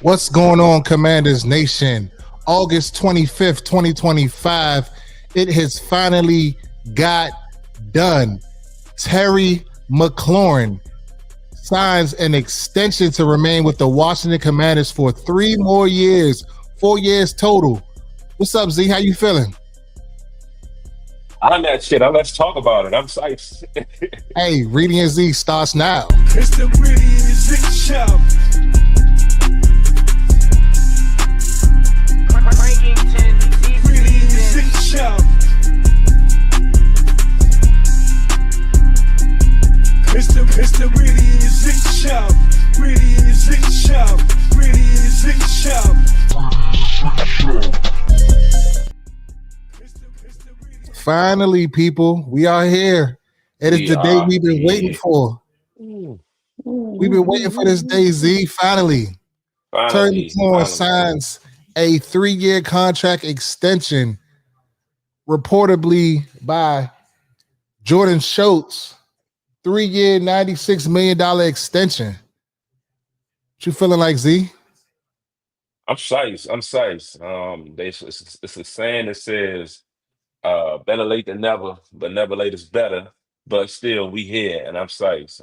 What's going on, Commanders Nation? August 25th, 2025. It has finally got done. Terry McLaurin signs an extension to remain with the Washington Commanders for 3 more years, 4 years total. What's up, Z? How you feeling? On that shit. Let's talk about it. I'm psyched. Hey, Reedie Zee starts now. It's the Reedie Zee show. Reedie Zee show. It's the Reedie Zee show. Reedie Zee show. Reedie Zee show. Finally, people, we are here. It is We the day are we've been waiting here. for. We've been waiting for this day, Z. Finally. Terry Finally, McLaurin finally. signs a 3-year contract extension, reportedly by Jordan Schultz. 3-year, $96 million extension. What you feeling like, Z? I'm psyched. I'm psyched. It's a saying that says, better late than never, but never late is better. But still, we here, and I'm psyched.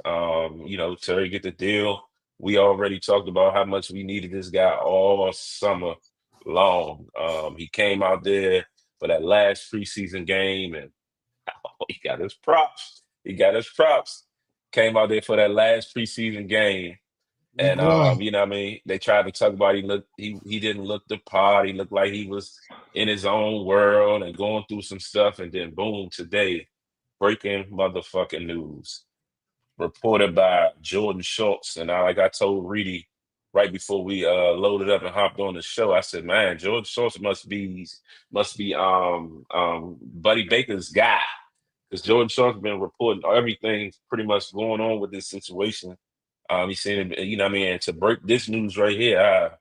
Terry get the deal. We already talked about how much we needed this guy all summer long. He came out there for that last preseason game, and he got his props. He got his props. Came out there for that last preseason game. Week And one. you know what I mean? They tried to talk about he didn't look the part. He looked like he was in his own world and going through some stuff. And then boom, today, breaking motherfucking news. Reported by Jordan Schultz. And like I told Reedy right before we loaded up and hopped on the show, I said, man, Jordan Schultz must be Buddy Baker's guy. Because Jordan Sharp's been reporting everything pretty much going on with this situation. He's saying, you know what I mean? And to break this news right here,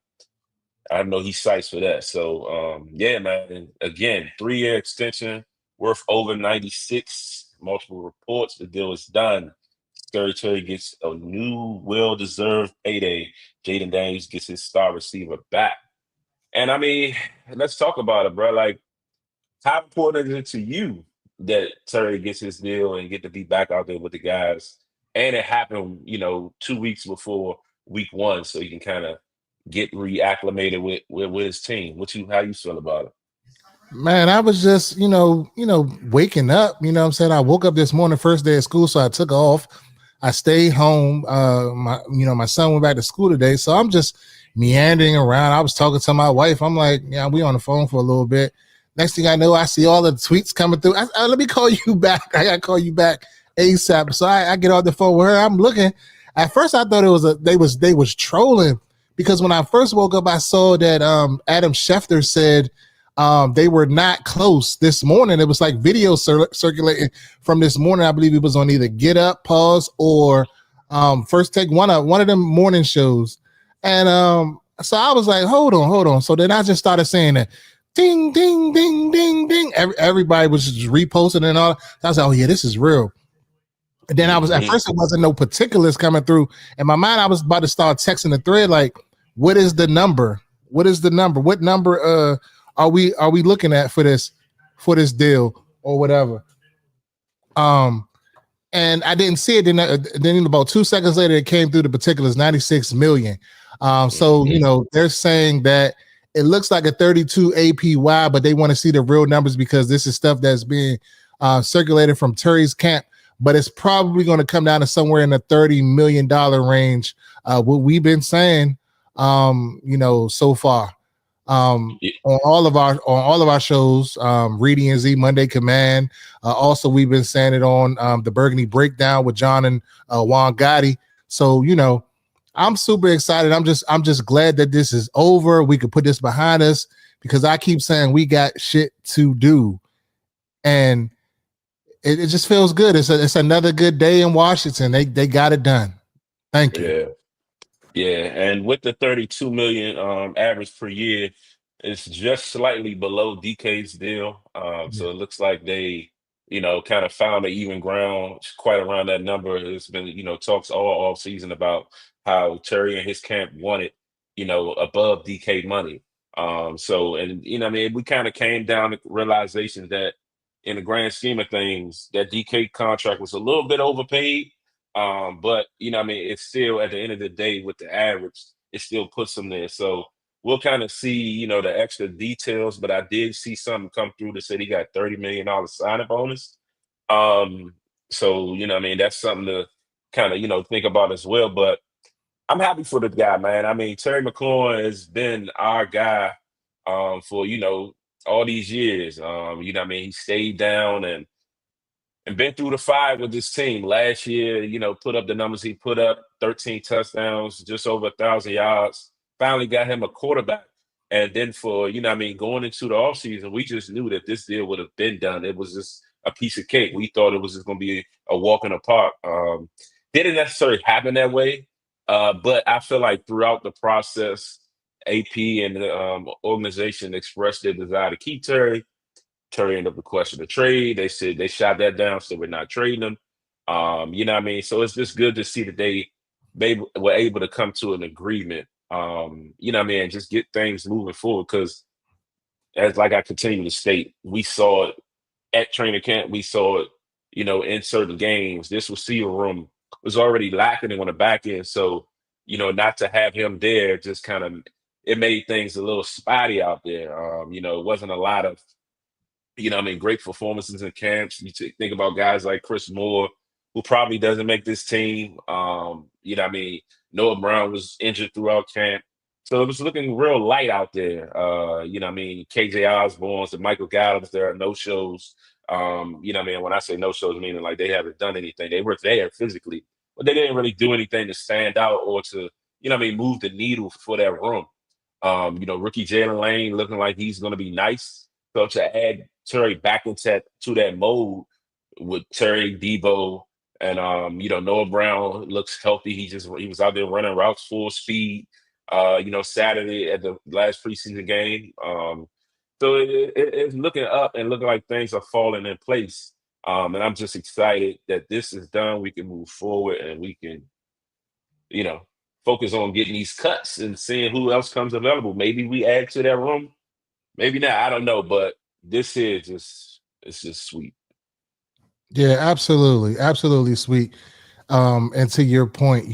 I know he's psyched for that. So, yeah, man. And again, 3-year extension worth over 96. Multiple reports. The deal is done. Scary Terry gets a new, well-deserved payday. Jayden Daniels gets his star receiver back. And I mean, let's talk about it, bro. Like, how important is it to you that Terry gets his deal and get to be back out there with the guys? And it happened, 2 weeks before week one, so he can kind of get reacclimated with his team. How you feel about it? Man, I was just, waking up. You know what I'm saying? I woke up this morning, first day of school, so I took off. I stayed home. My son went back to school today, so I'm just meandering around. I was talking to my wife. I'm like, yeah, we on the phone for a little bit. Next thing I know, I see all the tweets coming through. Let me call you back. I gotta call you back ASAP. So I get on the phone with her. I'm looking. At first, I thought it was they was trolling because when I first woke up, I saw that Adam Schefter said they were not close this morning. It was like video circulating from this morning. I believe it was on either Get Up, Pause, or First Take, one of them morning shows. And so I was like, hold on. So then I just started saying that ding, ding, ding, ding, ding. Everybody was just reposting and all. So I was like, oh yeah, this is real. And then I was at Mhm. first it wasn't no particulars coming through. In my mind, I was about to start texting the thread like, what is the number? What is the number? What number are we looking at for this deal or whatever? And I didn't see it. Then about 2 seconds later, it came through the particulars, 96 million. So Mhm. they're saying that it looks like a 32 APY, but they want to see the real numbers because this is stuff that's being circulated from Terry's camp. But it's probably going to come down to somewhere in the $30 million range. What we've been saying, so far Yeah. on all of our shows, Reedie Zee, Monday Command. Also, we've been saying it on the Burgundy Breakdown with John and Juan Gotti. So I'm super excited. I'm just glad that this is over. We could put this behind us because I keep saying we got shit to do, and it just feels good. It's another good day in Washington. They got it done. Thank you. Yeah. Yeah. And with the 32 million average per year, it's just slightly below DK's deal. So it looks like they, kind of found an even ground quite around that number. It's been, talks all off season about how Terry and his camp want it. above DK money. So, and you know, what I mean, we kind of came down to realization that in the grand scheme of things, that DK contract was a little bit overpaid. But you know, what I mean, it's still at the end of the day with the average, it still puts them there. So we'll kind of see, the extra details. But I did see something come through that said he got $30 million signing bonus. Um, so you know, what I mean, that's something to kind of think about as well. But I'm happy for the guy, man. I mean, Terry McLaurin has been our guy for all these years. You know what I mean? He stayed down and been through the fire with this team. Last year, put up the numbers he put up, 13 touchdowns, just over 1,000 yards. Finally got him a quarterback. And then for, what I mean, going into the offseason, we just knew that this deal would have been done. It was just a piece of cake. We thought it was just going to be a walk in the park. Didn't necessarily happen that way. But I feel like throughout the process, AP and the organization expressed their desire to keep Terry. Terry ended up requesting a trade. They said they shot that down, so we're not trading him. You know what I mean? So it's just good to see that they were able to come to an agreement. You know what I mean? And just get things moving forward. Because as like I continue to state, we saw it at training camp. We saw it, in certain games. This receiver room was already lacking on the back end. So, not to have him there just kind of it made things a little spotty out there. It wasn't a lot of what I mean, great performances in camps. Think about guys like Chris Moore, who probably doesn't make this team. What I mean, Noah Brown was injured throughout camp. So it was looking real light out there. What I mean, KJ Osborne's and Michael Gallups, there are no shows. What I mean, when I say no shows, meaning like they haven't done anything. They were there physically, but they didn't really do anything to stand out or to, what I mean, move the needle for that room. Rookie Jalen Lane looking like he's going to be nice. So to add Terry back to that mode with Terry, Debo, and Noah Brown looks healthy. He was out there running routes full speed. Saturday at the last preseason game. So it's looking up and looking like things are falling in place. And I'm just excited that this is done. We can move forward and we can, you know, focus on getting these cuts and seeing who else comes available. Maybe we add to that room. Maybe not. I don't know. But this here it's just sweet. Yeah, absolutely, absolutely sweet. And to your point,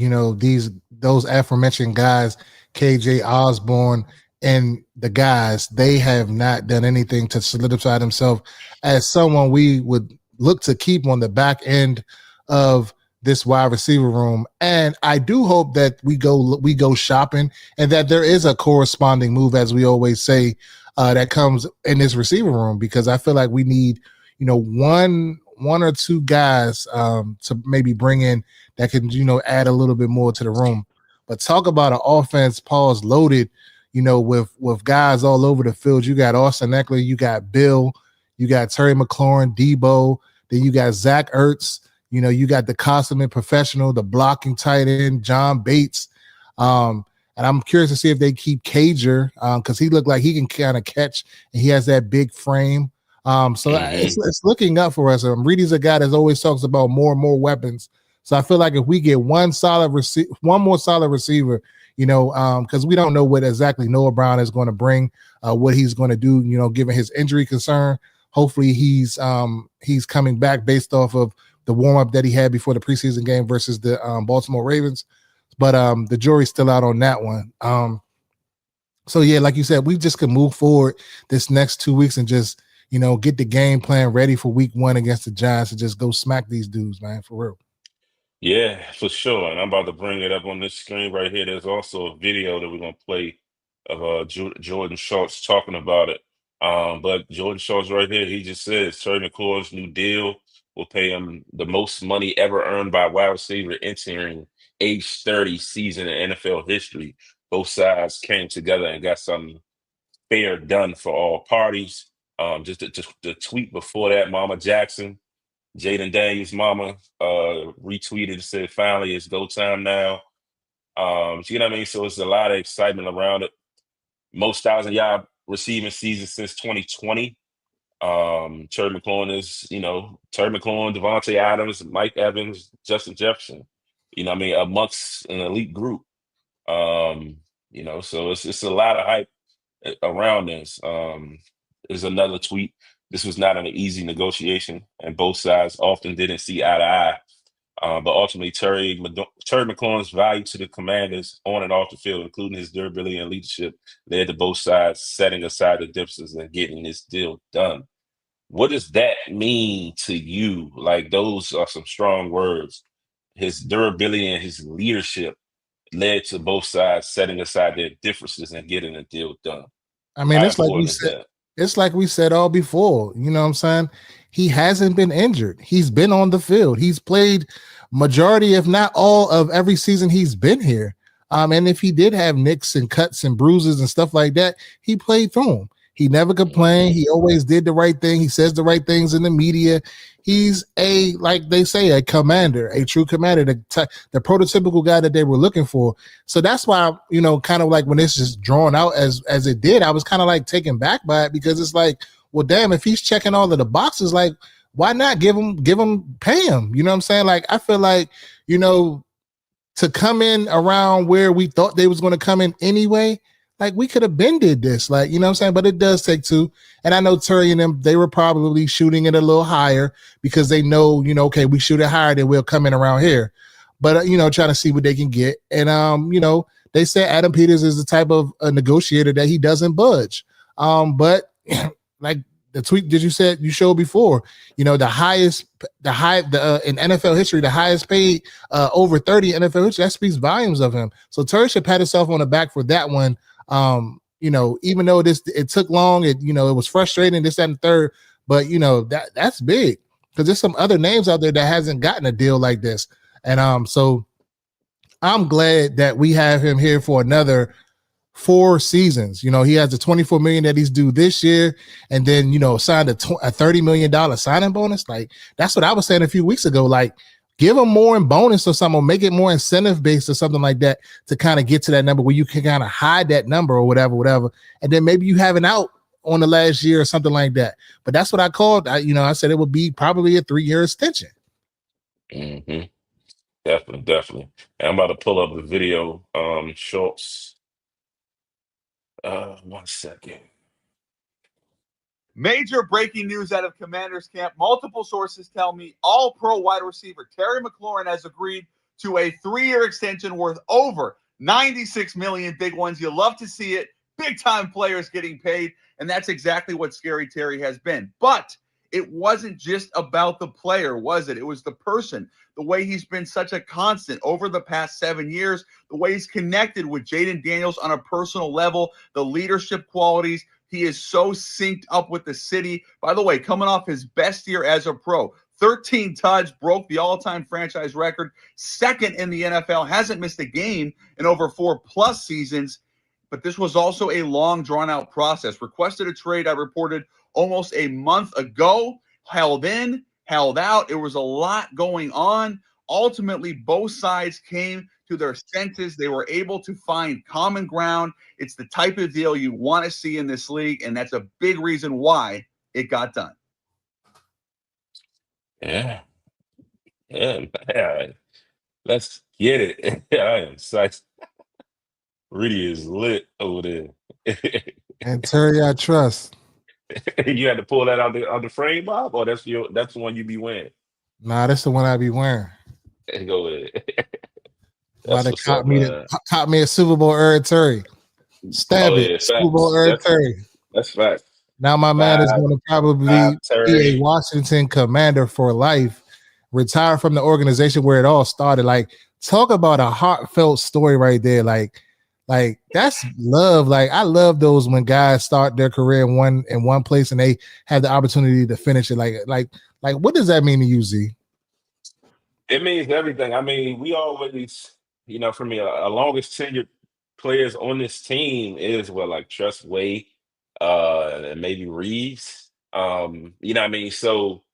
those aforementioned guys, KJ Osborne and the guys, they have not done anything to solidify themselves as someone we would look to keep on the back end of this wide receiver room. And I do hope that we go shopping and that there is a corresponding move, as we always say, that comes in this receiver room, because I feel like we need, one or two guys to maybe bring in that can, add a little bit more to the room. But talk about an offense, Paul's loaded, with guys all over the field. You got Austin Eckler, you got Bill, you got Terry McLaurin, Debo, then you got Zach Ertz, you got the consummate professional, the blocking tight end, John Bates. And I'm curious to see if they keep Cager because he looked like he can kind of catch and he has that big frame. It's looking up for us. Reedie's a guy that always talks about more and more weapons. So I feel like if we get one more solid receiver, because we don't know what exactly Noah Brown is going to bring, what he's going to do, given his injury concern. Hopefully he's coming back based off of the warm up that he had before the preseason game versus the Baltimore Ravens. But the jury's still out on that one. So yeah, like you said, we just can move forward this next 2 weeks and just, get the game plan ready for week 1 against the Giants and just go smack these dudes, man, for real. Yeah, for sure. And I'm about to bring it up on this screen right here. There's also a video that we're gonna play of Jordan Schultz talking about it. But Jordan Schultz right here, he just says Terry McLaurin's new deal will pay him the most money ever earned by a wide receiver entering age 30 season in NFL history. Both sides came together and got something fair done for all parties. Just the tweet before that, Mama Jackson, Jayden Daniels' mama, retweeted and said, finally, it's go time now. You know what I mean? So it's a lot of excitement around it. Most 1,000-yard receiving season since 2020. Terry McLaurin is, Terry McLaurin, Devontae Adams, Mike Evans, Justin Jefferson. You know what I mean? Amongst an elite group. You know, so it's a lot of hype around this. There's another tweet. This was not an easy negotiation, and both sides often didn't see eye to eye. But ultimately, Terry McLaurin's value to the Commanders on and off the field, including his durability and leadership, led to both sides setting aside the differences and getting this deal done. What does that mean to you? Like, those are some strong words. His durability and his leadership led to both sides setting aside their differences and getting a deal done. I mean, How it's like we important is said. that? It's like we said all before. You know what I'm saying? He hasn't been injured. He's been on the field. He's played majority, if not all, of every season he's been here. And if he did have nicks and cuts and bruises and stuff like that, he played through them. He never complained. He always did the right thing. He says the right things in the media. He's like they say, a commander, a true commander, the prototypical guy that they were looking for. So that's why, kind of like when it's just drawn out as it did, I was kind of like taken back by it, because it's like, well, damn, if he's checking all of the boxes, like, why not pay him? You know what I'm saying? Like, I feel like, to come in around where we thought they was going to come in anyway, like, we could have been did this, like, you know what I'm saying? But it does take two. And I know Terry and them, they were probably shooting it a little higher because they know, okay, we shoot it higher, then we'll come in around here. But, trying to see what they can get. And, they said Adam Peters is the type of a negotiator that he doesn't budge. But like the tweet that you showed before, in NFL history, the highest paid over 30 NFL history, that speaks volumes of him. So Terry should pat himself on the back for that one. Even though it took long, it was frustrating, this, that, and third, but that's big, because there's some other names out there that hasn't gotten a deal like this. And so I'm glad that we have him here for another 4 seasons. He has the $24 million that he's due this year, and then signed a $30 million signing bonus. Like, that's what I was saying a few weeks ago. Like, give him more in bonus or something, or make it more incentive based or something like that, to kind of get to that number where you can kind of hide that number or whatever. And then maybe you have an out on the last year or something like that. But that's what I called. I said it would be probably a 3-year extension. Mm-hmm. Definitely. And I'm about to pull up the video. Schultz. 1 second. Major breaking news out of Commanders camp. Multiple sources tell me all-pro wide receiver Terry McLaurin has agreed to a 3-year extension worth over $96 million. Big ones. You love to see it. Big-time players getting paid, and that's exactly what Scary Terry has been. But it wasn't just about the player, was it? It was the person, the way he's been such a constant over the past 7 years, the way he's connected with Jayden Daniels on a personal level, the leadership qualities. He is so synced up with the city. By the way, coming off his best year as a pro, 13 touchdowns, broke the all-time franchise record, second in the NFL, hasn't missed a game in over 4+ seasons. But this was also a long, drawn-out process. Requested a trade, I reported, almost a month ago, held in, held out. There was a lot going on. Ultimately, both sides came to their senses. They were able to find common ground. It's the type of deal you want to see in this league, and that's a big reason why it got done. Yeah. Let's get it. I am psyched. Reedie is lit over there. And Terry, I trust. You had to pull that out the frame, Bob, or that's the one you be wearing? Nah, that's the one I be wearing. Go with it. Why they caught me a Super Bowl era Terry. Stab it. Super Bowl era Terry. That's fact. Now my man is going to probably be a Washington Commander for life, retire from the organization where it all started. Like, talk about a heartfelt story right there. Like that's love. Like, I love those when guys start their career in one place and they have the opportunity to finish it. Like what does that mean to you, Z? It means everything. I mean, we always, for me, a longest tenured players on this team is like Trust Wade, and maybe Reeves. You know what I mean? So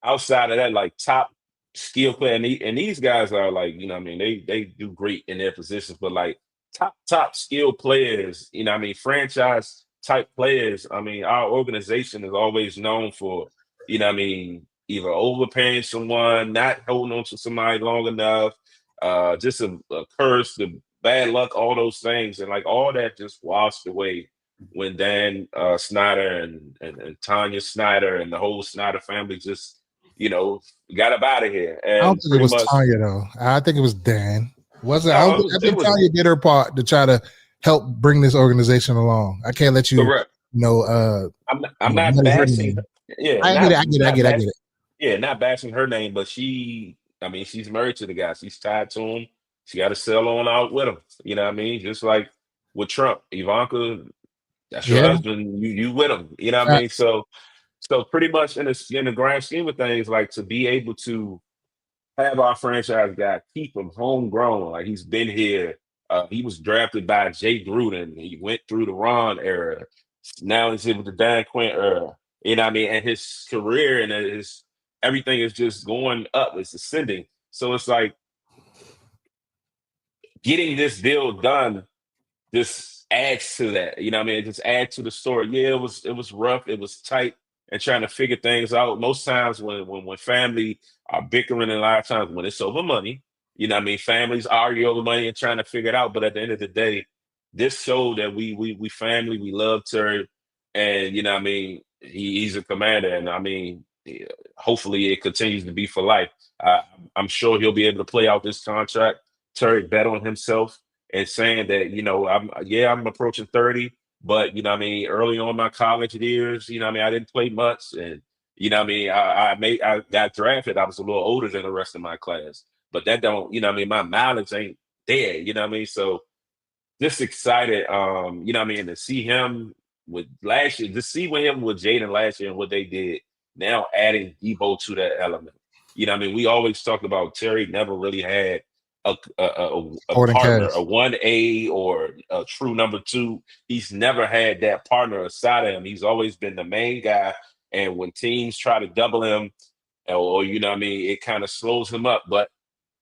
outside of that, like, top skill player, and these guys are like, they do great in their positions, but like top skill players, franchise type players. I mean, our organization is always known for, either overpaying someone, not holding on to somebody long enough, just a curse, the bad luck, all those things, and like all that just washed away when Dan Snyder and Tanya Snyder and the whole Snyder family just, got up out of here. I don't And think it pretty was much, Tanya though. I think it was Dan. Was it? no, I it think was Tanya did her part to try to help bring this organization along. I can't let you, correct. you know, I'm not her bashing. name. Yeah, I get it. I get it. I not get it. I bashing. get it. Yeah, not bashing her name, but she's married to the guy. She's tied to him. She got to sell on out with him. You know what I mean? Just like with Trump, Ivanka, that's your Yeah. husband. You with him. You know what I mean? So pretty much in the grand scheme of things, like to be able to have our franchise guy keep him homegrown, like he's been here. He was drafted by Jay Gruden. He went through the Ron era. Now he's in with the Dan Quinn era. You know what I mean? And his career and his everything is just going up. It's ascending. So it's like getting this deal done just adds to that. You know what I mean? It just adds to the story. Yeah, it was rough, it was tight, and trying to figure things out. Most times when family are bickering, and a lot of times when it's over money, you know what I mean, families argue over money and trying to figure it out. But at the end of the day, this showed that we family, we love Terry, and you know what I mean, he's a commander, and I mean, yeah, hopefully it continues to be for life. I'm sure he'll be able to play out this contract. Terry bet on himself and saying that, I'm approaching 30, but you know what I mean, early on in my college years, you know what I mean, I didn't play much. And you know what I mean, I got drafted. I was a little older than the rest of my class. But that don't, you know what I mean, my mileage ain't there, you know what I mean? So just excited, you know what I mean, to see him with last year, to see with him with Jayden last year and what they did, now adding Debo to that element. You know what I mean? We always talked about Terry never really had a Supporting partner, cast. a 1A or a true number two. He's never had that partner aside of him. He's always been the main guy. And when teams try to double him, or you know what I mean, it kind of slows him up. But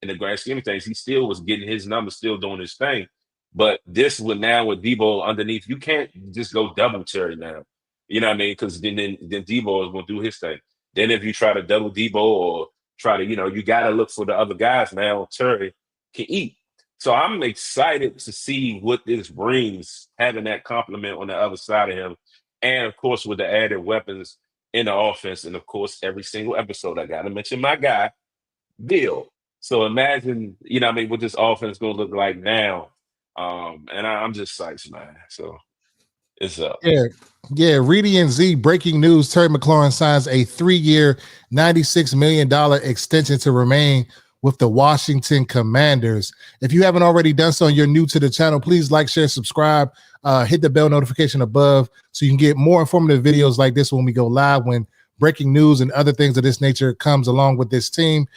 in the grand scheme of things, he still was getting his numbers, still doing his thing. But this would now with Debo underneath, you can't just go double Terry now. You know what I mean? Because then Debo is going to do his thing. Then if you try to double Debo or try to, you got to look for the other guys now. Terry can eat. So I'm excited to see what this brings, having that compliment on the other side of him. And of course, with the added weapons in the offense. And of course, every single episode, I got to mention my guy, Bill. So imagine, you know what I mean, what this offense going to look like now. And I'm just psyched, man. So it's up. Yeah. Yeah. Reedie Zee, breaking news. Terry McLaurin signs a 3-year, $96 million extension to remain with the Washington Commanders. If you haven't already done so and you're new to the channel, please like, share, subscribe, hit the bell notification above so you can get more informative videos like this when we go live, when breaking news and other things of this nature comes along with this team.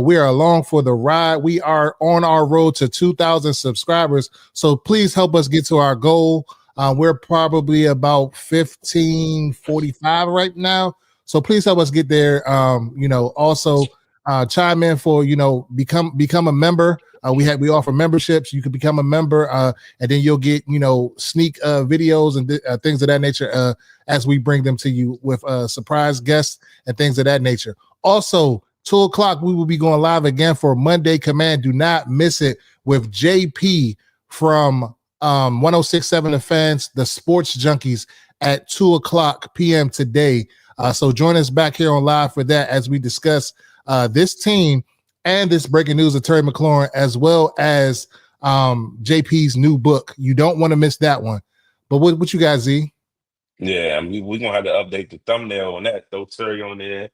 We are along for the ride. We are on our road to 2,000 subscribers. So please help us get to our goal. We're probably about 1545 right now. So please help us get there. Also chime in for, become a member. We offer memberships. You can become a member and then you'll get, sneak videos and things of that nature as we bring them to you with surprise guests and things of that nature. Also, 2 o'clock, we will be going live again for Monday Command. Do not miss it with JP from 1067 The Fans, the Sports Junkies at 2 o'clock p.m. today. So join us back here on live for that as we discuss this team and this breaking news of Terry McLaurin, as well as JP's new book. You don't want to miss that one. But what you got, Z? Yeah, I mean, we're going to have to update the thumbnail on that. Throw Terry on there.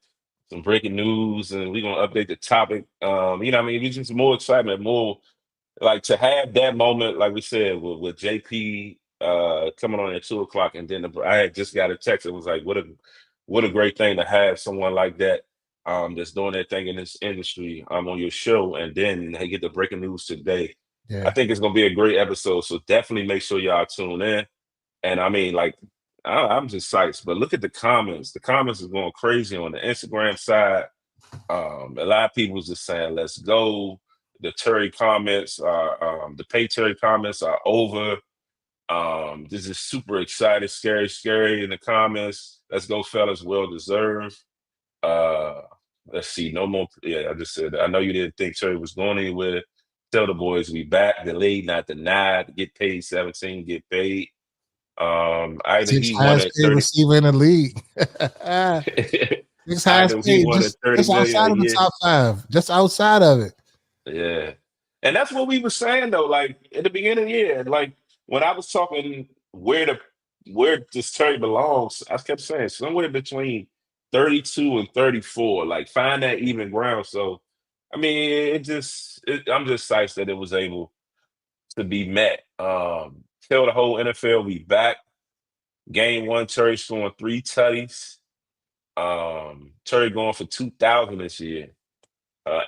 Some breaking news, and we're gonna update the topic. It's just more excitement, more like to have that moment, like we said, with JP coming on at 2 o'clock, and then I had just got a text. It was like, what a great thing to have someone like that that's doing their thing in this industry on your show, and then they get the breaking news today. Yeah. I think it's gonna be a great episode, so definitely make sure y'all tune in. And I mean, like, I'm just psyched, but look at the comments. The comments are going crazy on the Instagram side. A lot of people just saying, let's go. The Terry comments are, the pay Terry comments are over. This is super excited, scary in the comments. Let's go, fellas, well deserved. Let's see, no more. Yeah, I just said that. I know you didn't think Terry was going anywhere. Tell the boys we back, delayed, not denied, get paid 17, get paid. Either Six he highest wanted paid 30 receiver in the league. Six highest either he paid, wanted 30 just million a outside of the year. top 5, just outside of it. Yeah. And that's what we were saying though, like at the beginning of the year. Like when I was talking where this Terry belongs, I kept saying somewhere between 32 and 34. Like find that even ground. So I mean, I'm just psyched that it was able to be met. Tell the whole NFL we back. Game 1, Terry scoring 3 tutties. Terry going for 2,000 this year.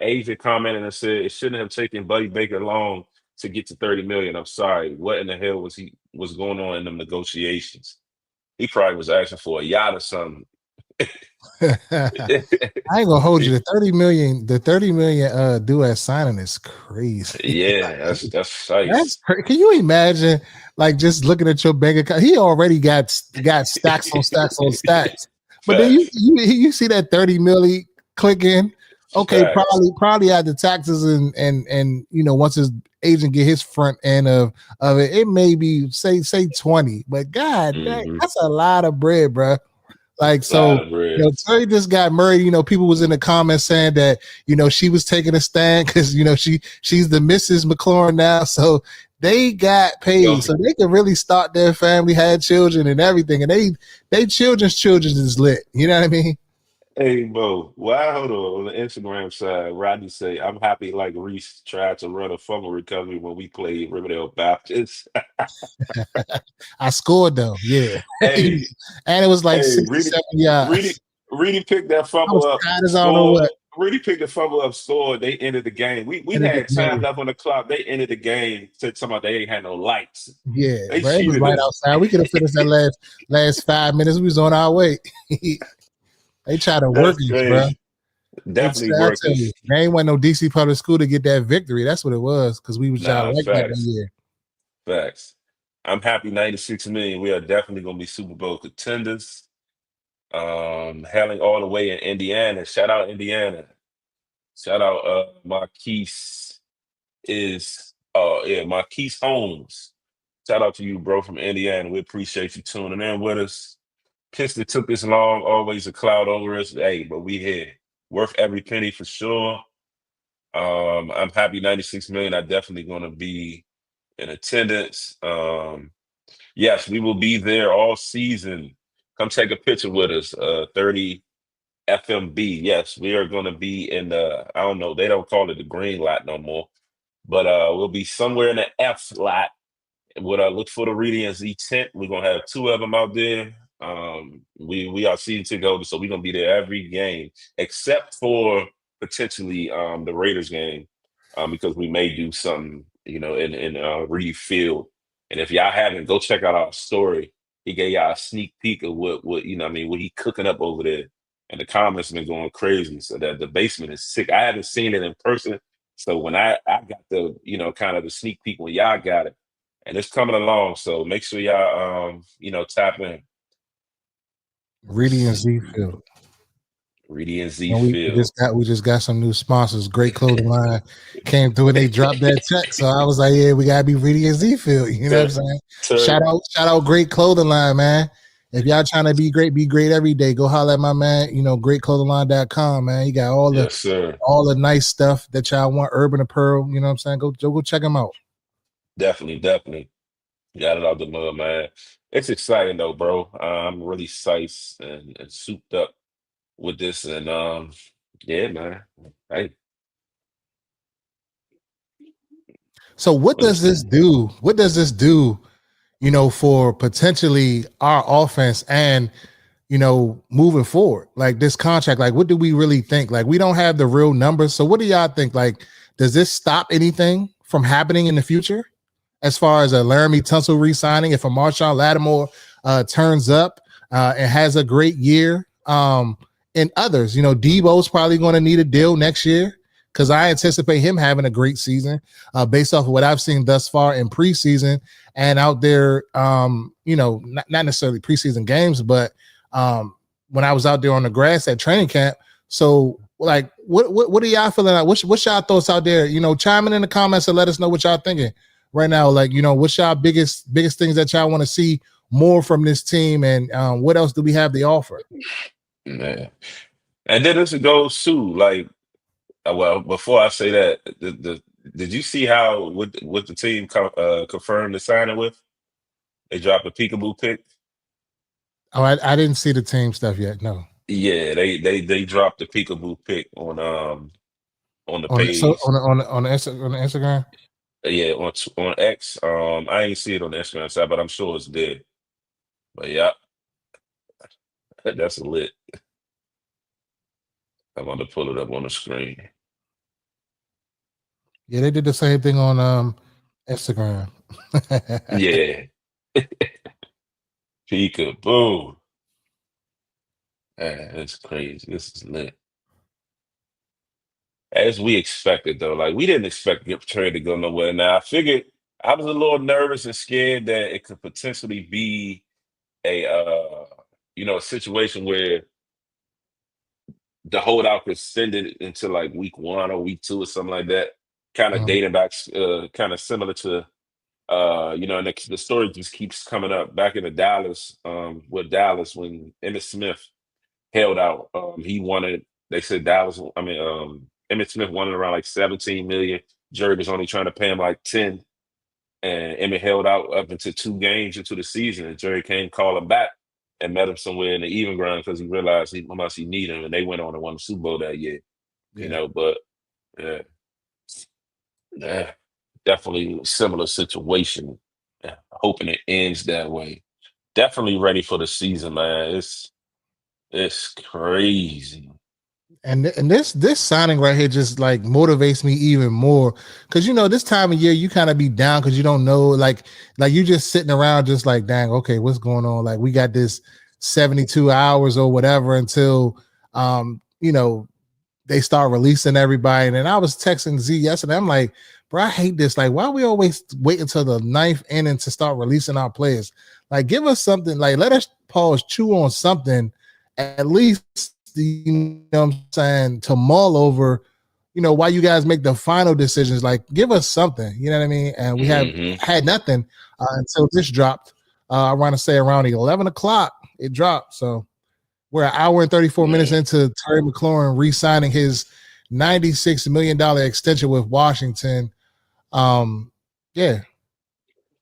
Asia commented and said it shouldn't have taken Buddy Baker long to get to 30 million. I'm sorry. What in the hell was going on in them negotiations? He probably was asking for a yacht or something. I ain't gonna hold you. The 30 million due at signing is crazy. Yeah, that's nice. Can you imagine? Like just looking at your bank account, he already got stacks on stacks on stacks. But then you see that 30 milli click in. Okay, Facts. probably add the taxes and once his agent get his front end of it, it may be say 20. But God, that's a lot of bread, bro. Like so, Terry just got married. People was in the comments saying that she was taking a stand because she's the Mrs. Mclaurin now, so they got paid, so they could really start their family, had children and everything, and they children's is lit. You know what I mean? Hey, Mo, well, hold on the Instagram side, Rodney say, I'm happy like Reese tried to run a fumble recovery when we played Riverdale Baptist. I scored though, yeah. Hey, and it was like 67 yards. Reedie picked that fumble up. Reedie picked the fumble up, scored. They ended the game. We had time left on the clock. They ended the game. Said something about they ain't had no lights. Yeah, it was right outside. We could have finished that last 5 minutes. We was on our way. They try to work it, bro. Definitely work it. There ain't went no DC public school to get that victory. That's what it was, because we was trying to like that year. Facts. I'm happy 96 million. We are definitely going to be Super Bowl contenders. Hailing all the way in Indiana. Shout out Indiana. Shout out Marquise Marquise Holmes. Shout out to you, bro, from Indiana. We appreciate you tuning in with us. Pistol took this long, always a cloud over us. Hey, but we here. Worth every penny for sure. I'm happy 96 million. I definitely gonna be in attendance. Yes, we will be there all season. Come take a picture with us. 30 FMB. Yes, we are gonna be in the, I don't know, they don't call it the green lot no more. But we'll be somewhere in the F lot. What I look for the Reedie Zee tent. We're gonna have 2 of them out there. We are season ticket holders, so we're gonna be there every game except for potentially the Raiders game, because we may do something in Reed Field. And if y'all haven't, go check out our story. He gave y'all a sneak peek of what what he cooking up over there, and the comments been going crazy. So that the basement is sick. I haven't seen it in person, so when I got the kind of the sneak peek when y'all got it, and it's coming along. So make sure y'all tap in. Reedie Zee Field. Reedie Zee Field. We just got some new sponsors. Great clothing line came through and they dropped that check. So I was like, yeah, we gotta be Reedie Zee Field. You know what I'm saying? Shout out Great Clothing Line, man. If y'all trying to be great every day, go holler at my man, greatclothingline.com, man. You got all the nice stuff that y'all want, urban apparel, you know what I'm saying? Go check them out. Definitely. Got it out the mud, man. It's exciting though, bro. I'm really psyched and souped up with this, and yeah, man. Hey. So what does this do? What does this do, for potentially our offense and moving forward? Like this contract, like what do we really think? Like we don't have the real numbers. So what do y'all think? Like, does this stop anything from happening in the future? As far as a Laramie Tunsil re-signing, if a Marshawn Lattimore turns up and has a great year, and others, Debo's probably going to need a deal next year because I anticipate him having a great season based off of what I've seen thus far in preseason and out there, not necessarily preseason games, but when I was out there on the grass at training camp. So like what are y'all feeling like? What's y'all thoughts out there? Chime in the comments and let us know what y'all thinking right now. Like, what's y'all biggest things that y'all want to see more from this team, and what else do we have to offer? Man. And then this goes too, like, well, before I say that, did you see how what the team confirmed the signing with? They dropped a peekaboo pick. Oh, I didn't see the team stuff yet. No. Yeah, they dropped the peekaboo pick on the page. On the Instagram. Yeah, on X. I ain't see it on the Instagram side, but I'm sure it's there. But yeah, that's lit. I'm going to pull it up on the screen. Yeah, they did the same thing on Instagram. Yeah. Peekaboo. Man, it's crazy. This is lit. As we expected, though, like we didn't expect the trade to go nowhere. Now, I figured I was a little nervous and scared that it could potentially be a a situation where the holdout could send it into like week 1 or week 2 or something like that, kind of dating back, kind of similar to and the story just keeps coming up back into Dallas, with Dallas when Emmitt Smith held out. They said Emmitt Smith wanted around like 17 million. Jerry was only trying to pay him like 10. And Emmitt held out up into 2 games into the season. And Jerry came call him back and met him somewhere in the even ground because he realized how much he needed him. And they went on and won the Super Bowl that year. Yeah. But yeah, definitely similar situation. Yeah, hoping it ends that way. Definitely ready for the season, man. It's crazy. And this signing right here just like motivates me even more, because this time of year you kind of be down because you don't know, like you just sitting around just like, dang, okay, what's going on? Like we got this 72 hours or whatever until they start releasing everybody. And then I was texting Z yesterday. I'm like, bro, I hate this. Like, why we always wait until the 9th inning to start releasing our players? Like, give us something. Like, let us pause, chew on something, at least, what I'm saying, to mull over, why you guys make the final decisions. Like, give us something, you know what I mean? And we have had nothing until this dropped. I want to say around 11 o'clock it dropped. So we're an hour and 34 minutes into Terry McLaurin re-signing his $96 million extension with Washington. Yeah.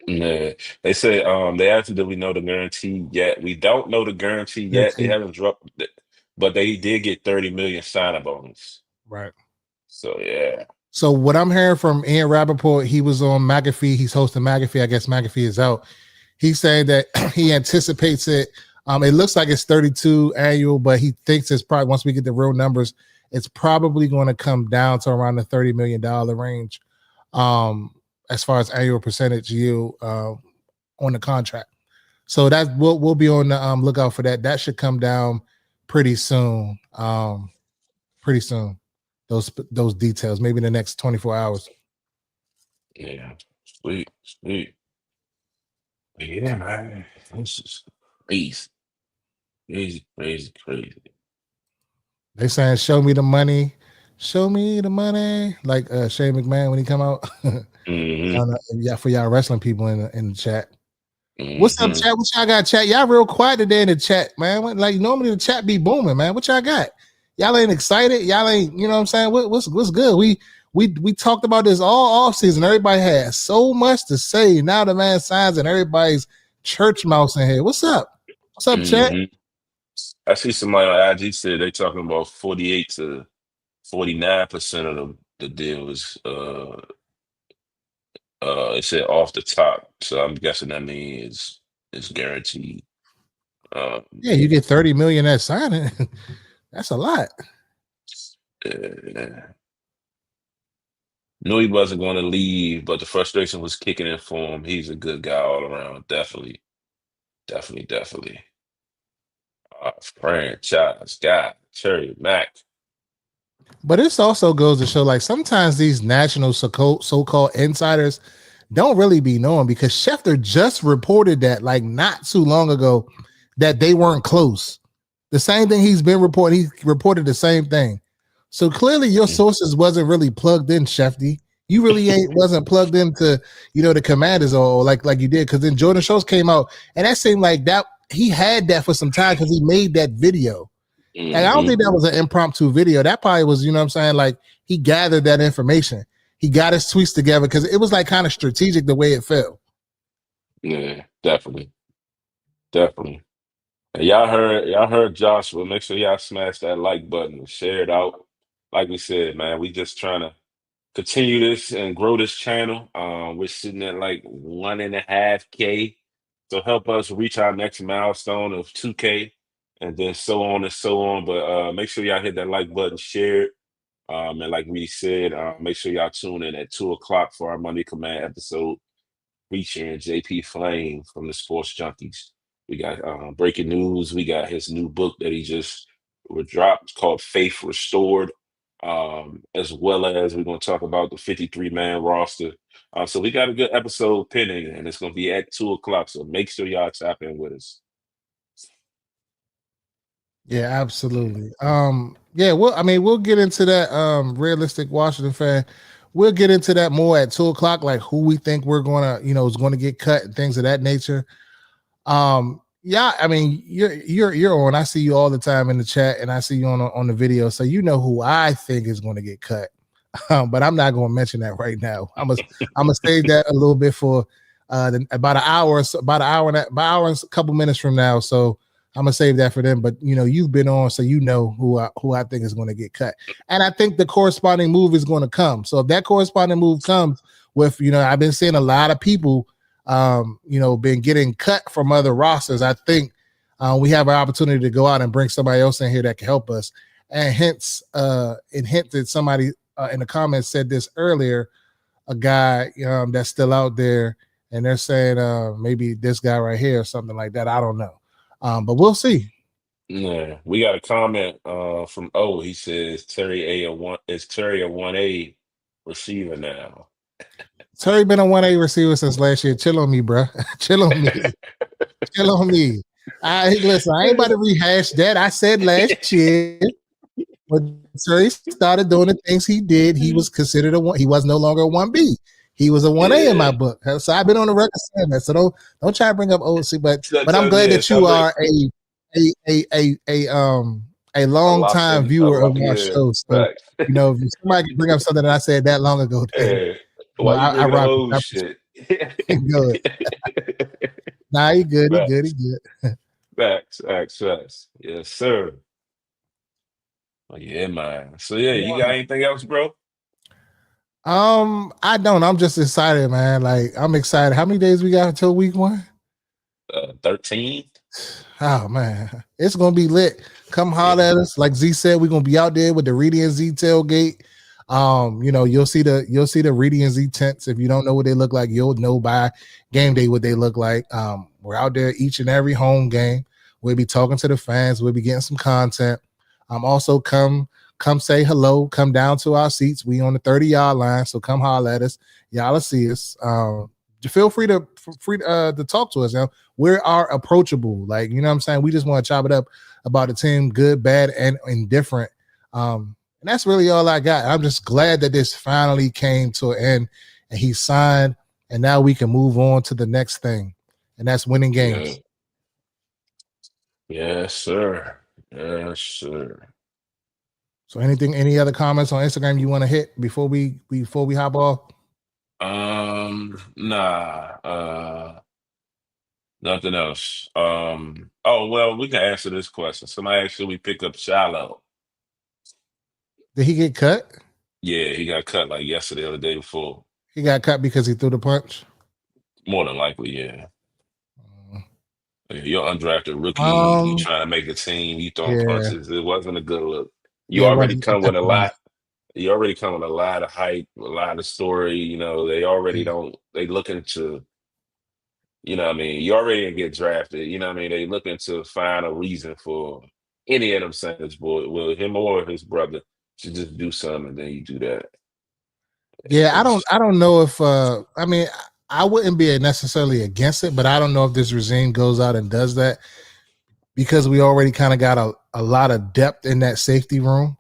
Yeah, they said they asked, do we know the guarantee yet? We don't know the guarantee yet. They haven't dropped it, but they did get 30 million sign-up bonus. Right. So yeah. So what I'm hearing from Ian Rappaport, he was on McAfee. He's hosting McAfee. I guess McAfee is out. He said that he anticipates it. It looks like it's 32 annual, but he thinks it's probably, once we get the real numbers, it's probably going to come down to around the $30 million range. As far as annual percentage yield on the contract. So that we'll be on the lookout for that. That should come down pretty soon. Those details, maybe in the next 24 hours. Yeah. Sweet. Yeah, man. This is crazy. Crazy. They saying, show me the money. Show me the money. Like Shane McMahon when he come out. Yeah, for y'all wrestling people in the chat. What's up, chat? What y'all got, chat? Y'all real quiet today in the chat, man. Like normally the chat be booming, man. What y'all got? Y'all ain't excited? Y'all ain't, you know what I'm saying? What's good? We talked about this all off season. Everybody has so much to say. Now the man signs and everybody's church mouse in here. What's up? What's up, chat? I see somebody on IG said they talking about 48 to 49% of the deal is it said off the top, so I'm guessing that means it's guaranteed. Yeah, you get 30 million at signing. That's a lot. Knew he wasn't going to leave, but the frustration was kicking in for him. He's a good guy all around. Definitely. Franchise guy, Cherry Mac. But this also goes to show, like, sometimes these national so-called insiders don't really be known, because Schefter just reported that, like, not too long ago, that they weren't close. The same thing he's been reporting. He reported the same thing. So clearly your sources wasn't really plugged in, Shefty. You really wasn't plugged into, the Commanders or like you did, because then Jordan Schultz came out and that seemed like that he had that for some time because he made that video. Mm-hmm. And I don't think that was an impromptu video. That probably was, what I'm saying, like he gathered that information. He got his tweets together because it was like kind of strategic the way it felt. Yeah, definitely. And y'all heard Joshua. Make sure y'all smash that like button and share it out. Like we said, man, we just trying to continue this and grow this channel. We're sitting at like 1.5K. So help us reach our next milestone of 2K and then so on and so on. But make sure y'all hit that like button, share it. And like we said, make sure y'all tune in at 2:00 for our Monday Command episode featuring JP Flame from the Sports Junkies. We got breaking news. We got his new book that he just dropped called Faith Restored, as well as we're going to talk about the 53-man roster. So we got a good episode pending, and it's going to be at 2:00. So make sure y'all tap in with us. Yeah, absolutely. We'll get into that realistic Washington fan. We'll get into that more at 2:00, like who we think we're gonna, is going to get cut and things of that nature. You're on. I see you all the time in the chat, and I see you on the video, so you know who I think is going to get cut. But I'm not going to mention that right now. I'm gonna save that a little bit for about an hour and a couple minutes from now. So I'm gonna save that for them. But you've been on, so you know who I think is going to get cut, and I think the corresponding move is going to come. So if that corresponding move comes with, I've been seeing a lot of people, been getting cut from other rosters. I think we have an opportunity to go out and bring somebody else in here that can help us. And hence, that somebody in the comments said this earlier, a guy that's still out there, and they're saying maybe this guy right here or something like that. I don't know. But we'll see. Yeah, we got a comment from O. He says is Terry a 1A receiver now? Terry been a 1A receiver since last year. Chill on me, bro. Chill on me. Chill on me. Listen, I ain't about to rehash that. I said last year when Terry started doing the things he did, he was considered a 1. He was no longer a 1B. He was a 1A in my book. So I've been on the record saying that. So don't try to bring up OC, but I'm glad that you are a long time viewer of my show. So if somebody can bring up something that I said that long ago, then, why you bringing old shit? Good. Nah, he good. He good. Facts. Yes, sir. Oh, yeah, man. So you got anything else, bro? I don't. I'm just excited, man. Like, I'm excited. How many days we got until week 1? 13. Oh man, it's gonna be lit. Come holler at us. Like Z said, we're gonna be out there with the Reedie Zee tailgate. You'll see the Reedie Zee tents. If you don't know what they look like, you'll know by game day what they look like. We're out there each and every home game. We'll be talking to the fans. We'll be getting some content. Also come say hello. Come down to our seats. We on the 30-yard line, so come holler at us. Y'all will see us. Feel free to talk to us. We are approachable. Like, you know what I'm saying? We just want to chop it up about the team, good, bad, and indifferent. And that's really all I got. I'm just glad that this finally came to an end and he signed, and now we can move on to the next thing, and that's winning games. Yes, sir. Yes, sir. So any other comments on Instagram you want to hit before we hop off? Nothing else. We can answer this question. Somebody asked, should we pick up Shiloh? Did he get cut? Yeah, he got cut like yesterday or the day before. He got cut because he threw the punch? More than likely, yeah. You're undrafted rookie. You trying to make a team. You throwing punches. It wasn't a good look. You already come with a lot. You already come with a lot of hype, a lot of story. They already don't. They looking to. You already get drafted. They looking to find a reason for any of them centers, boy. Well, him or his brother should just do something, and then you do that. Yeah, I don't know if I wouldn't be necessarily against it, but I don't know if this regime goes out and does that because we already kind of got a lot of depth in that safety room.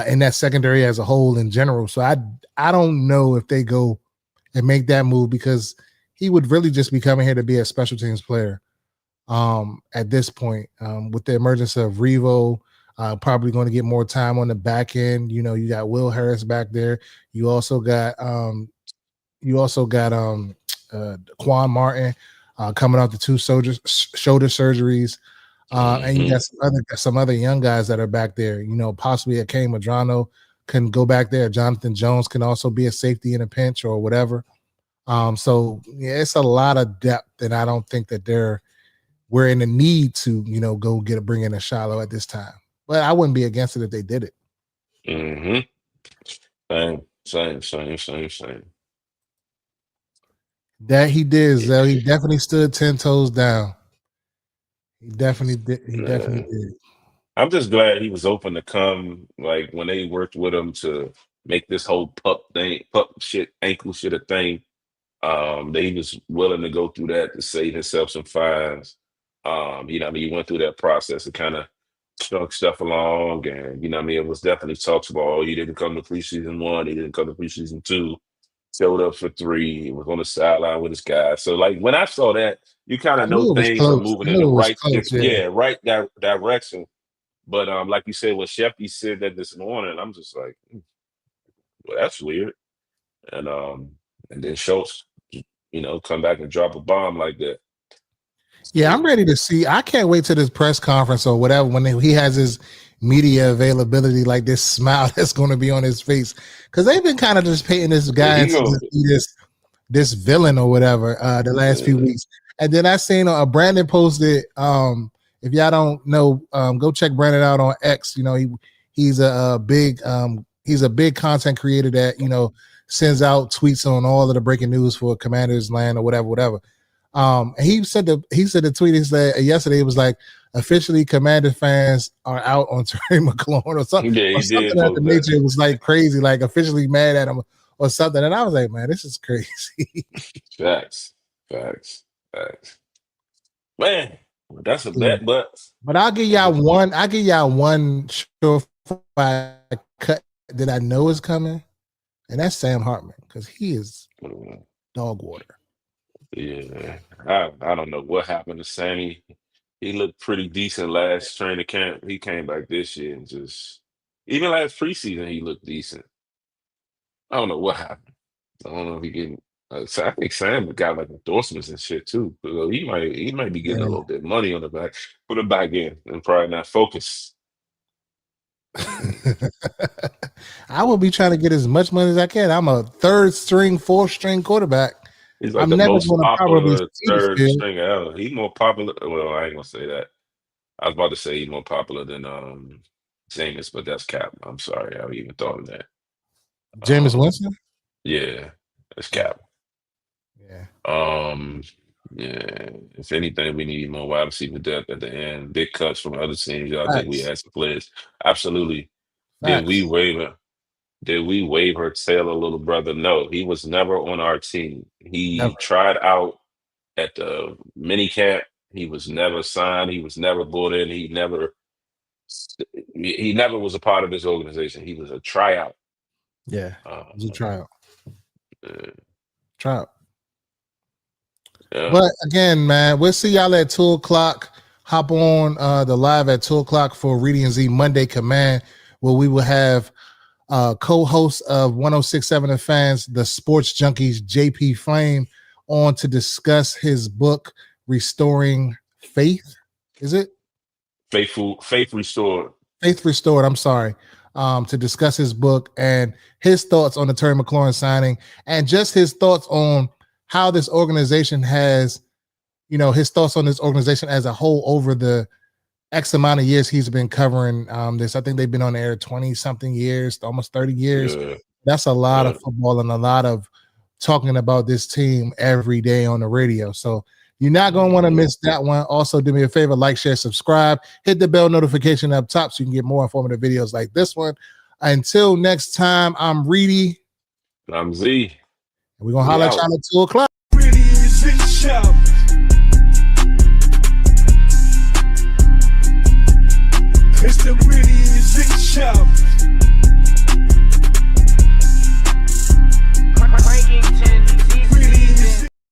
in that secondary as a whole in general. So I don't know if they go and make that move because he would really just be coming here to be a special teams player at this point. With the emergence of Revo, probably going to get more time on the back end. You know, you got Will Harris back there. You also got Quan Martin coming off the 2 shoulder surgeries. And you got some other young guys that are back there. You know, possibly a Kane Madrano can go back there. Jonathan Jones can also be a safety in a pinch or whatever. So yeah, it's a lot of depth, and I don't think that we're in the need to, you know, go bring in a Shiloh at this time. But I wouldn't be against it if they did it. Same. That he did, Zell. He definitely stood 10 toes down. He definitely did. He definitely did. I'm just glad he was open to come, like when they worked with him to make this whole pup shit, ankle shit a thing. That he was willing to go through that to save himself some fines. You know what I mean? He went through that process to kind of strung stuff along, and you know what I mean? It was definitely talks about, oh, he didn't come to preseason 1, he didn't come to preseason 2, showed up for 3, he was on the sideline with his guys. So like when I saw that, you kind of know things are moving in the right direction. But like you said, when Shefty said that this morning, I'm just like, well, that's weird. And then Schultz, you know, come back and drop a bomb like that. Yeah, I'm ready to see. I can't wait to this press conference or whatever when he has his media availability, like this smile that's going to be on his face, because they've been kind of just painting this guy into this villain or whatever the last few weeks. And then I seen Brandon posted. If y'all don't know, go check Brandon out on X. You know, he's a big content creator that, you know, sends out tweets on all of the breaking news for Commanders Land or whatever. And he said the tweet is that yesterday it was like, officially Commander fans are out on Terry McLaurin or something. Yeah, or something of the nature. It was like crazy, like officially mad at him or something. And I was like, man, this is crazy. Facts. Man, that's a bet, but I'll give y'all one. Surefire cut that I know is coming, and that's Sam Hartman, because he is dog water. Yeah, I don't know what happened to Sammy. He looked pretty decent last training camp. He came back this year and just, even last preseason, he looked decent. I don't know what happened. I don't know if he getting. So I think Sam got like endorsements and shit too. So he might be getting a little bit of money on the back, put him back in, and probably not focus. I will be trying to get as much money as I can. I'm a 3rd string, 4th string quarterback. He's like the most popular 3rd string ever. He's more popular. Well, I ain't gonna say that. I was about to say he's more popular than Jameis, but that's cap. I'm sorry, I even thought of that. Jameis Winston? Yeah, that's cap. Yeah. Yeah. If anything, we need more wide receiver depth at the end. Big cuts from other teams. I think we had some players. Absolutely. Did we waiver Taylor, little brother? No, he was never on our team. He tried out at the mini camp. He was never signed. He was never brought in. He never was a part of this organization. He was a tryout. Yeah, it was a tryout. Yeah. But again, man, we'll see y'all at 2:00. Hop on the live at 2:00 for Reedie Zee Monday Command, where we will have co-host of 106.7 The Fans, the Sports Junkies, JP Flame, on to discuss his book, Restoring Faith. Is it? Faith Restored. Faith Restored. I'm sorry. To discuss his book and his thoughts on the Terry McLaurin signing, and just his thoughts on how this organization has, you know, his thoughts on this organization as a whole over the X amount of years he's been covering this. I think they've been on the air 20-something years, almost 30 years. Yeah. That's a lot of football and a lot of talking about this team every day on the radio. So you're not going to want to miss that one. Also, do me a favor, like, share, subscribe, hit the bell notification up top so you can get more informative videos like this one. Until next time, I'm Reedie. I'm Z. We're going to holler at y'all at 2:00.